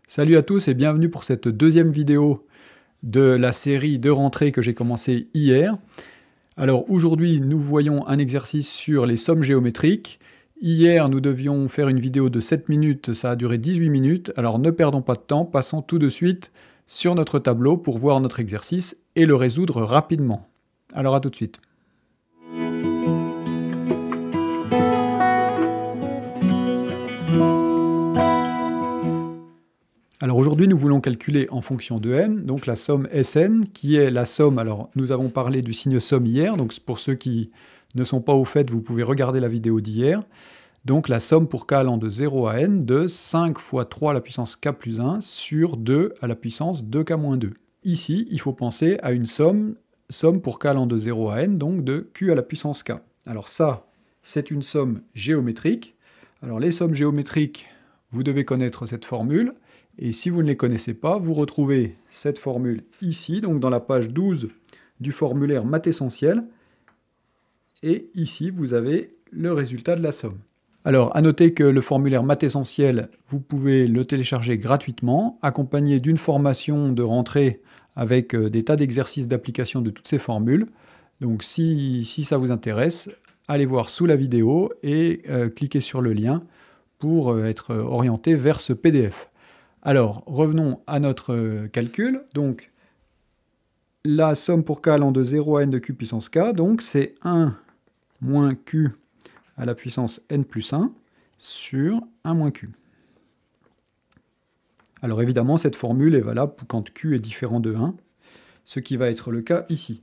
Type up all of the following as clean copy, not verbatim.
Salut à tous et bienvenue pour cette deuxième vidéo de la série de rentrée que j'ai commencé hier. Alors aujourd'hui, nous voyons un exercice sur les sommes géométriques. Hier, nous devions faire une vidéo de 7 minutes, ça a duré 18 minutes. Alors ne perdons pas de temps, passons tout de suite sur notre tableau pour voir notre exercice et le résoudre rapidement. Alors à tout de suite. Alors aujourd'hui, nous voulons calculer en fonction de n, donc la somme Sn, qui est la somme, alors nous avons parlé du signe somme hier, donc pour ceux qui ne sont pas au fait, vous pouvez regarder la vidéo d'hier. Donc la somme pour k allant de 0 à n de 5 fois 3 à la puissance k plus 1 sur 2 à la puissance 2k moins 2. Ici, il faut penser à une somme pour k allant de 0 à n, donc de q à la puissance k. Alors ça, c'est une somme géométrique. Alors les sommes géométriques, vous devez connaître cette formule. Et si vous ne les connaissez pas, vous retrouvez cette formule ici, donc dans la page 12 du formulaire Maths essentiel. Et ici, vous avez le résultat de la somme. Alors, à noter que le formulaire Maths essentiel, vous pouvez le télécharger gratuitement, accompagné d'une formation de rentrée avec des tas d'exercices d'application de toutes ces formules. Donc, si ça vous intéresse, allez voir sous la vidéo et cliquez sur le lien pour être orienté vers ce PDF. Alors, revenons à notre calcul. Donc, la somme pour k allant de 0 à n de q puissance k, donc c'est 1 moins q à la puissance n plus 1 sur 1 moins q. Alors évidemment, cette formule est valable quand q est différent de 1, ce qui va être le cas ici.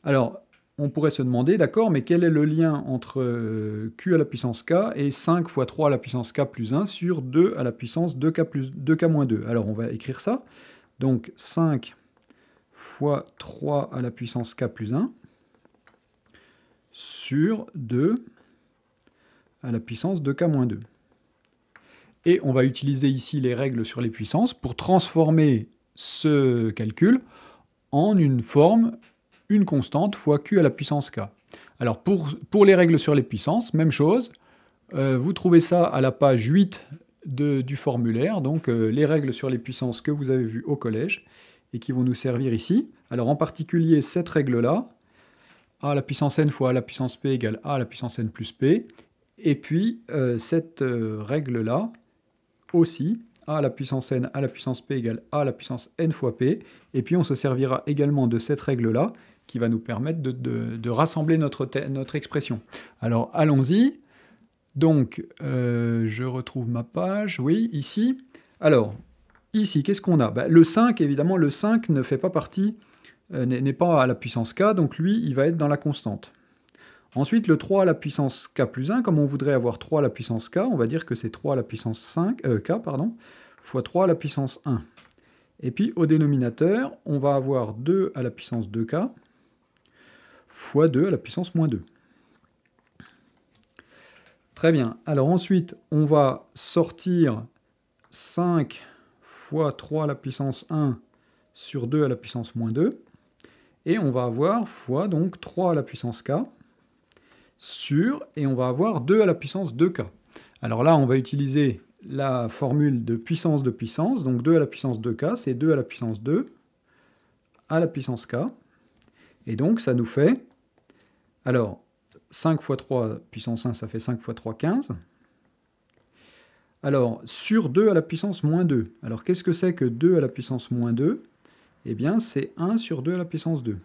Alors, on pourrait se demander, d'accord, mais quel est le lien entre q à la puissance k et 5 fois 3 à la puissance k plus 1 sur 2 à la puissance 2k moins 2. Alors on va écrire ça. Donc 5 fois 3 à la puissance k plus 1 sur 2 à la puissance 2k moins 2. Et on va utiliser ici les règles sur les puissances pour transformer ce calcul en une forme une constante fois q à la puissance k. Alors pour les règles sur les puissances, même chose, vous trouvez ça à la page 8 du formulaire, donc les règles sur les puissances que vous avez vues au collège et qui vont nous servir ici. Alors en particulier cette règle-là, a à la puissance n fois a à la puissance p égale a à la puissance n plus p, et puis cette règle-là aussi, a à la puissance n à la puissance p égale a à la puissance n fois p, et puis on se servira également de cette règle-là, qui va nous permettre de rassembler notre expression. Alors allons-y. Donc, je retrouve ma page, oui, ici. Alors, ici, qu'est-ce qu'on a? Le 5, évidemment, le 5 ne fait pas partie, n'est pas à la puissance k, donc lui, il va être dans la constante. Ensuite, le 3 à la puissance k plus 1, comme on voudrait avoir 3 à la puissance k, on va dire que c'est 3 à la puissance k, fois 3 à la puissance 1. Et puis, au dénominateur, on va avoir 2 à la puissance 2k, fois 2 à la puissance moins 2. Très bien. Alors ensuite, on va sortir 5 fois 3 à la puissance 1 sur 2 à la puissance moins 2. Et on va avoir fois donc 3 à la puissance k sur, et on va avoir 2 à la puissance 2k. Alors là, on va utiliser la formule de puissance, donc 2 à la puissance 2k, c'est 2 à la puissance 2 à la puissance k. Et donc, ça nous fait, alors, 5 fois 3 puissance 1, ça fait 5 fois 3, 15. Alors, sur 2 à la puissance moins 2. Alors, qu'est-ce que c'est que 2 à la puissance moins 2? Eh bien, c'est 1 sur 2 à la puissance 2.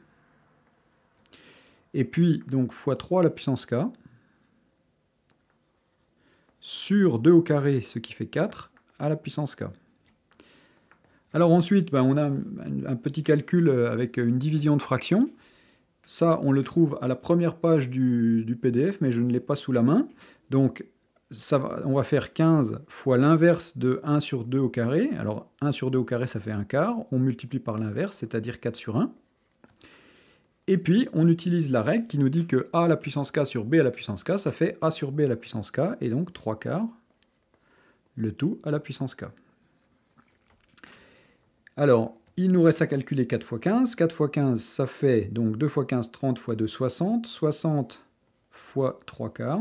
Et puis, donc, fois 3 à la puissance k, sur 2 au carré, ce qui fait 4, à la puissance k. Alors ensuite, on a un petit calcul avec une division de fractions. Ça, on le trouve à la première page du PDF, mais je ne l'ai pas sous la main. Donc, on va faire 15 fois l'inverse de 1 sur 2 au carré. Alors, 1 sur 2 au carré, ça fait 1 quart. On multiplie par l'inverse, c'est-à-dire 4 sur 1. Et puis, on utilise la règle qui nous dit que a à la puissance k sur b à la puissance k, ça fait a sur b à la puissance k, et donc 3 quarts, le tout à la puissance k. Alors, il nous reste à calculer 4 fois 15. 4 fois 15, ça fait donc 2 fois 15, 30 fois 2, 60. 60 fois 3 quarts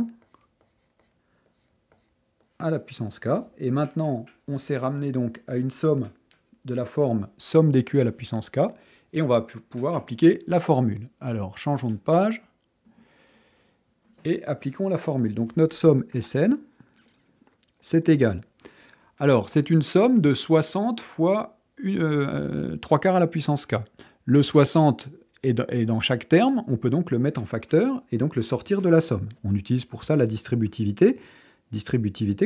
à la puissance k. Et maintenant, on s'est ramené donc à une somme de la forme somme des q à la puissance k, et on va pouvoir appliquer la formule. Alors, changeons de page, et appliquons la formule. Donc notre somme Sn, c'est égal. Alors, c'est une somme de 60 fois 3 quarts à la puissance k. Le 60 est dans chaque terme, on peut donc le mettre en facteur, et donc le sortir de la somme. On utilise pour ça la distributivité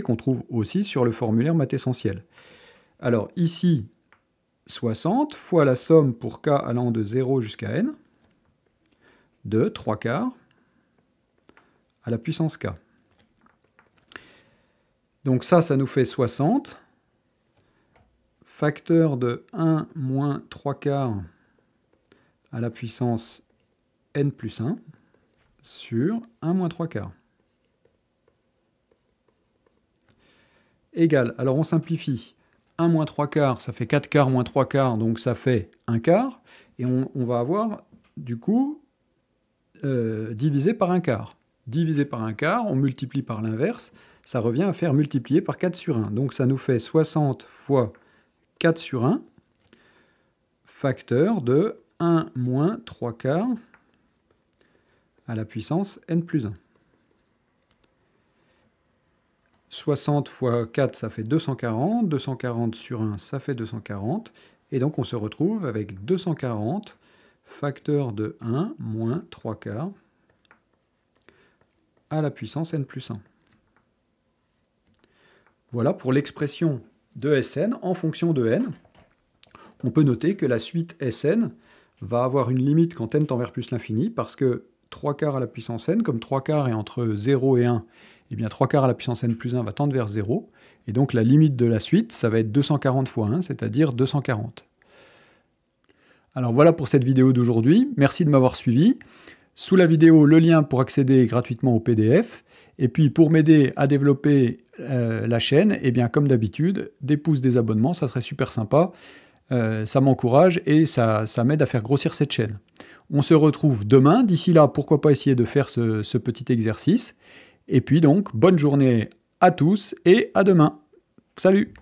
qu'on trouve aussi sur le formulaire mathessentiel. Alors ici, 60 fois la somme pour k allant de 0 jusqu'à n, de 3 quarts à la puissance k. Donc ça nous fait 60, facteur de 1 moins 3 quarts à la puissance n plus 1, sur 1 moins 3 quarts. Égal, alors on simplifie. 1 moins 3 quarts, ça fait 4 quarts moins 3 quarts, donc ça fait 1 quart. Et on va avoir, du coup, divisé par 1 quart. Divisé par 1 quart, on multiplie par l'inverse, ça revient à faire multiplier par 4 sur 1. Donc ça nous fait 60 fois 4 sur 1, facteur de 1 moins 3 quarts à la puissance n plus 1. 60 fois 4, ça fait 240. 240 sur 1, ça fait 240. Et donc on se retrouve avec 240, facteur de 1 moins 3 quarts à la puissance n plus 1. Voilà pour l'expression de Sn en fonction de n. On peut noter que la suite Sn va avoir une limite quand n tend vers plus l'infini, parce que 3 quarts à la puissance n, comme 3 quarts est entre 0 et 1, eh bien 3 quarts à la puissance n plus 1 va tendre vers 0, et donc la limite de la suite, ça va être 240 fois 1, c'est-à-dire 240. Alors voilà pour cette vidéo d'aujourd'hui, merci de m'avoir suivi. Sous la vidéo, le lien pour accéder gratuitement au PDF, et puis pour m'aider à développer la chaîne, eh bien comme d'habitude, des pouces, des abonnements, ça serait super sympa. Ça m'encourage et ça m'aide à faire grossir cette chaîne. On se retrouve demain. D'ici là, pourquoi pas essayer de faire ce petit exercice. Et puis donc, bonne journée à tous et à demain. Salut!